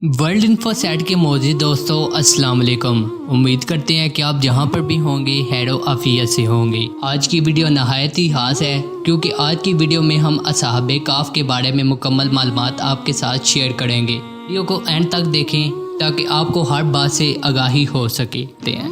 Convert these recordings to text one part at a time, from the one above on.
World info set के मौजूद दोस्तों अस्सलाम वालेकुम। उम्मीद करते हैं कि आप जहां पर भी होंगे खैरो आफियत से होंगे। आज की वीडियो नहायत ही खास है क्योंकि आज की वीडियो में हम असहाबे काफ के बारे में मुकम्मल मालूमात आपके साथ शेयर करेंगे। वीडियो को एंड तक देखें ताकि आपको हर बात से आगाही हो सके।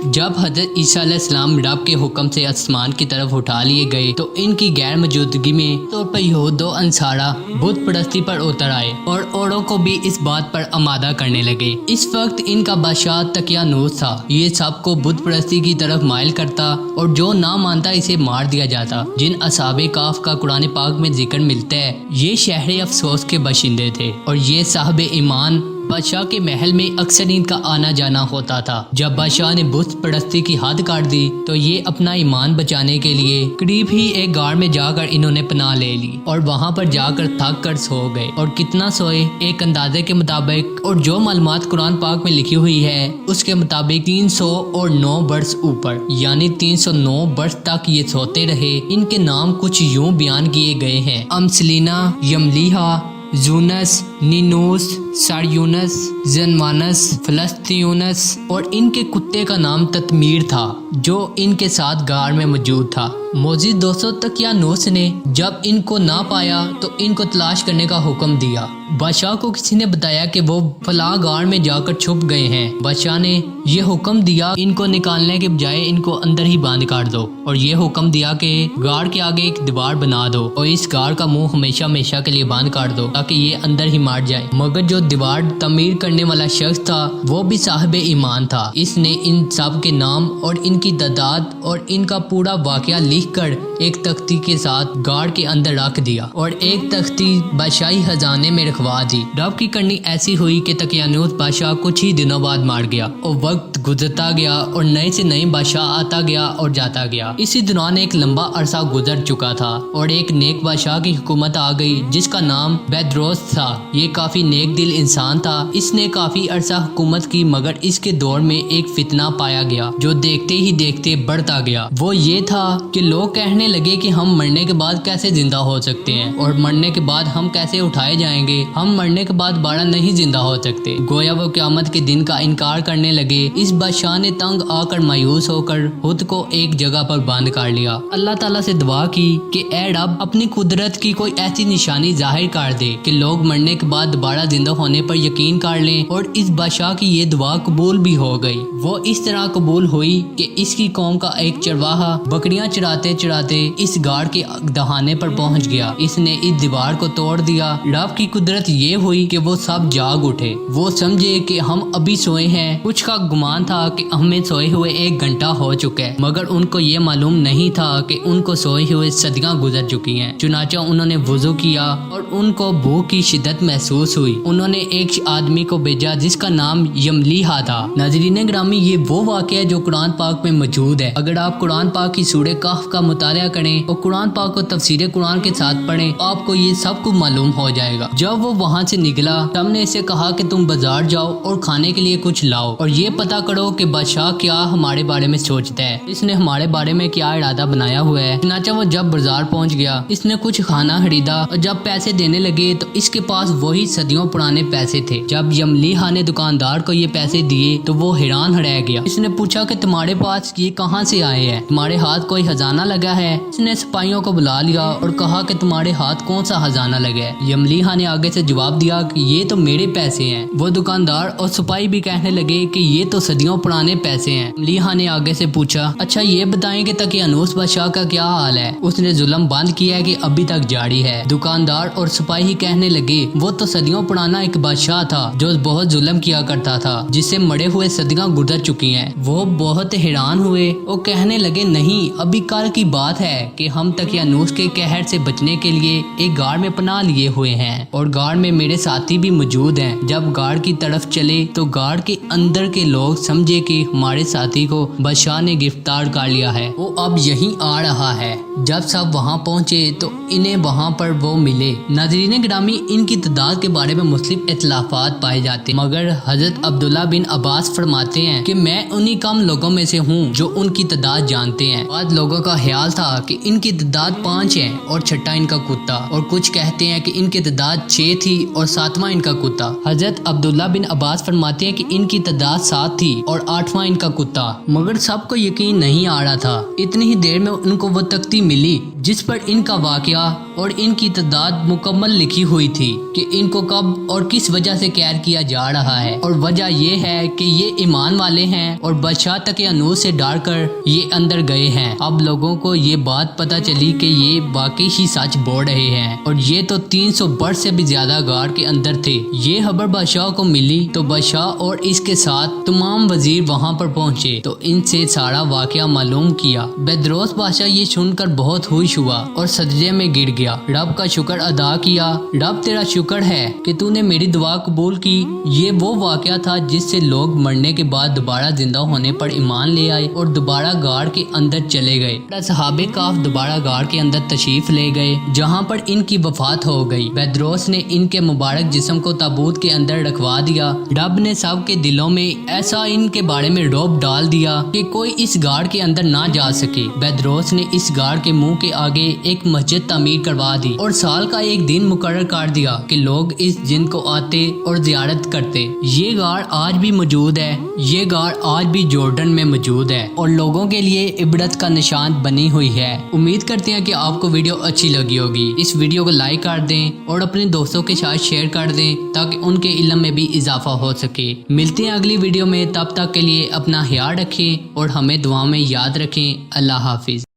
जब हजरत ईसा अलैहिस्सलाम रब के हुक्म से आसमान की तरफ उठा लिए गए तो इनकी गैर मौजूदगी में तौर पर यहूद अंसारा बुत परस्ती पर उतर आए और औरों को भी इस बात पर आमादा करने लगे। इस वक्त इनका बादशाह तकियानूस था। ये सबको बुत परस्ती की तरफ माइल करता और जो ना मानता इसे मार दिया जाता। जिन असहाबे काफ का कुरान पाक में जिक्र मिलता है ये शहर अफसोस के बाशिंदे थे और ये साहबे ईमान बादशाह के महल में अक्सर इनका आना जाना होता था। जब बादशाह ने बुत परस्ती की हद काट दी तो ये अपना ईमान बचाने के लिए करीब ही एक गाड़ में जाकर इन्होंने पनाह ले ली और वहां पर जाकर थक कर सो गए। और कितना सोए, एक अंदाजे के मुताबिक और जो मालूमात कुरान पाक में लिखी हुई है उसके मुताबिक 309 बरस ऊपर यानी 309 बरस तक ये सोते रहे। इनके नाम कुछ यूं बयान किए गए हैं: अमसलीना, यमलीहा, जूनस, निनूस, सारयूनस, जनवानस, फलस्तियूनस और इनके कुत्ते का नाम ततमीर था जो इनके साथ गाड़ में मौजूद था। मौजूद दोस्तों तकियानूस ने जब इनको ना पाया तो इनको तलाश करने का हुक्म दिया। बादशाह को किसी ने बताया कि वो फलां गाड़ में जाकर छुप गए हैं। बादशाह ने ये हुक्म दिया इनको निकालने के बजाय इनको अंदर ही बंद कर दो और ये हुक्म दिया कि गाड़ के आगे एक दीवार बना दो और इस गाड़ का मुंह हमेशा हमेशा के लिए बंद कर दो ताकि ये अंदर ही मार जाए। मगर जो दीवार तमीर करने वाला शख्स था वो भी साहिब ईमान था। इसने इन सब के नाम और इनकी तादाद और इनका पूरा वाकया लिखकर एक तख्ती के साथ गाड़ के अंदर रख दिया और एक तख्ती बादशाही खजाने में रखवा दी। रब की करनी ऐसी हुई कि तकियानूस बादशाह कुछ ही दिनों बाद मार गया और वक्त गुजरता गया और नए से नए बादशाह आता गया और जाता गया। इसी दौरान एक लंबा अरसा गुजर चुका था और एक नेक बादशाह की हुकूमत आ गई जिसका नाम बैदरोस था। ये काफी नेक दिल इंसान था। इसने काफी अरसा हुकूमत की मगर इसके दौर में एक फितना पाया गया जो देखते ही देखते बढ़ता गया। वो ये था कि लोग कहने लगे कि हम मरने के बाद कैसे जिंदा हो सकते हैं और मरने के बाद हम कैसे उठाए जाएंगे। हम मरने के बाद दोबारा नहीं जिंदा हो सकते। गोया वो क़यामत के दिन का इनकार करने लगे। इस बादशाह ने तंग आकर मायूस होकर खुद को एक जगह पर बंद कर लिया। अल्लाह ताला से दुआ की कि ऐ रब अपनी कुदरत की कोई ऐसी निशानी जाहिर कर दे कि लोग मरने के बाद दोबारा जिंदा होने पर यकीन कर लें। और इस बादशाह की ये दुआ कबूल भी हो गई। वो इस तरह कबूल हुई कि इसकी कौम का एक चरवाहा बकरियां चराते चराते इस गाड़ के दहाने पर पहुंच गया। इसने इस दीवार को तोड़ दिया। रब की कुदरत ये हुई कि वो सब जाग उठे। वो समझे कि हम अभी सोए हैं। कुछ का गुमान था कि हमें सोए हुए 1 घंटा हो चुका है मगर उनको ये मालूम नहीं था कि उनको सोए हुए सदियां गुजर चुकी हैं। चुनाचा उन्होंने वुजू किया और उनको भूख की शिद्दत महसूस हुई। उन्होंने एक आदमी को भेजा जिसका नाम यमलीहा था। नाज़रीन ग्रामी, ये वो वाक़या है जो कुरान पाक में मौजूद है। अगर आप कुरान पाक की सूरह कहफ का मुताला करें और कुरान पाक को तफसीर कुरान के साथ पढ़ें तो आपको ये सब कुछ मालूम हो जाएगा। जब वो वहाँ से निकला तब ने इसे कहा कि तुम बाजार जाओ और खाने के लिए कुछ लाओ और ये पता करो कि बादशाह क्या हमारे बारे में सोचता है, इसने हमारे बारे में क्या इरादा बनाया हुआ है। चुनांचे वो जब बाजार पहुँच गया इसने कुछ खाना खरीदा और जब पैसे देने लगे तो इसके पास वही सदियों पुराने पैसे थे। जब यमलीहा ने दुकानदार को ये पैसे दिए तो वो हैरान रह गया। इसने पूछा कि तुम्हारे पास ये कहाँ से आए हैं, तुम्हारे हाथ कोई खजाना लगा है। इसने सिपाहियों को बुला लिया और कहा कि तुम्हारे हाथ कौन सा खजाना लगा है। यमलीहा ने आगे से जवाब दिया कि ये तो मेरे पैसे हैं। वो दुकानदार और सिपाही भी कहने लगे कि ये तो सदियों पुराने पैसे हैं। यमलीहा ने आगे से पूछा, अच्छा ये बताएं कि तकियानूस बादशाह का क्या हाल है, उसने जुल्म बंद किया है कि अभी तक जारी है। दुकानदार और सिपाही कहने लगे वो तो सदियों पुराना एक बादशाह था जो बहुत जुल्म किया करता था जिससे मरे हुए सदियां गुजर चुकी हैं। वो बहुत हैरान हुए और कहने लगे नहीं, अभी कल की बात है कि हम तकियानूस के कहर से बचने के लिए एक गाड़ में पनाह लिए हुए हैं और गाड़ में मेरे साथी भी मौजूद हैं। जब गाड़ की तरफ चले तो गाड़ के अंदर के लोग समझे कि हमारे साथी को बादशाह ने गिरफ्तार कर लिया है, वो अब यहीं आ रहा है। जब सब वहाँ पहुँचे तो इन्हें वहाँ पर वो मिले। नाज़रीन ग्रामी, इनकी तादाद के बारे में मुख्तलिफ इख्तिलाफात पाए जाते मगर हजरत अब्दुल्ला बिन अब्बास फरमाते हैं कि मैं उन्हीं कम लोगों में से हूँ जो उनकी तादाद जानते हैं। बाद लोगों का کا خیال تھا کہ ان کی تعداد 5 ہے اور چھٹا ان کا کتا، اور کچھ کہتے ہیں کہ ان کی تعداد 6 تھی اور 7واں ان کا کتا۔ حضرت عبداللہ بن عباس فرماتے ہیں کہ ان کی تعداد 7 تھی اور 8واں ان کا کتا، مگر سب کو یقین نہیں آ رہا تھا۔ اتنی ہی دیر میں ان کو وہ تختی ملی جس پر ان کا واقعہ اور ان کی تعداد مکمل لکھی ہوئی تھی کہ ان کو کب اور کس وجہ سے قید کیا جا رہا ہے، اور وجہ یہ ہے کہ یہ ایمان والے ہیں اور بادشاہ تقیانوس سے ڈر کر یہ اندر گئے ہیں۔ اب لوگوں کو یہ بات پتہ چلی کہ یہ واقعی ہی سچ بول رہے ہیں، اور یہ تو 300 برس سے بھی زیادہ غار کے اندر تھے۔ یہ خبر بادشاہ کو ملی تو بادشاہ اور اس کے ساتھ تمام وزیر وہاں پر پہنچے تو ان سے سارا واقعہ معلوم کیا۔ بیدروس بادشاہ یہ سن کر بہت خوش ہوا اور سجدے میں گر گیا، رب کا شکر ادا کیا۔ رب تیرا شکر ہے کہ تو نے میری دعا قبول کی۔ یہ وہ واقعہ تھا جس سے لوگ مرنے کے بعد دوبارہ زندہ ہونے پر ایمان لے آئے اور دوبارہ غار کے اندر چلے گئے۔ اصحاب کہف دوبارہ غار کے اندر تشریف لے گئے جہاں پر ان کی وفات ہو گئی۔ بیدروس نے ان کے مبارک جسم کو تابوت کے اندر رکھوا دیا۔ رب نے سب کے دلوں میں ایسا ان کے بارے میں رعب ڈال دیا کہ کوئی اس غار کے اندر نہ جا سکے۔ بیدروس نے اس غار کے منہ کے آگے ایک مسجد تعمیر کروا دی اور سال کا ایک دن مقرر کر دیا کہ لوگ اس جن کو آتے اور زیارت کرتے۔ یہ غار آج بھی موجود ہے، یہ غار آج بھی جارڈن میں موجود ہے اور لوگوں کے لیے عبرت کا نشان بنی ہوئی ہے۔ امید کرتے ہیں کہ آپ کو ویڈیو اچھی لگی ہوگی۔ اس ویڈیو کو لائک کر دیں اور اپنے دوستوں کے ساتھ شیئر کر دیں تاکہ ان کے علم میں بھی اضافہ ہو سکے۔ ملتے ہیں اگلی ویڈیو میں، تب تک کے لیے اپنا خیال رکھیں اور ہمیں دعا میں یاد رکھیں۔ اللہ حافظ۔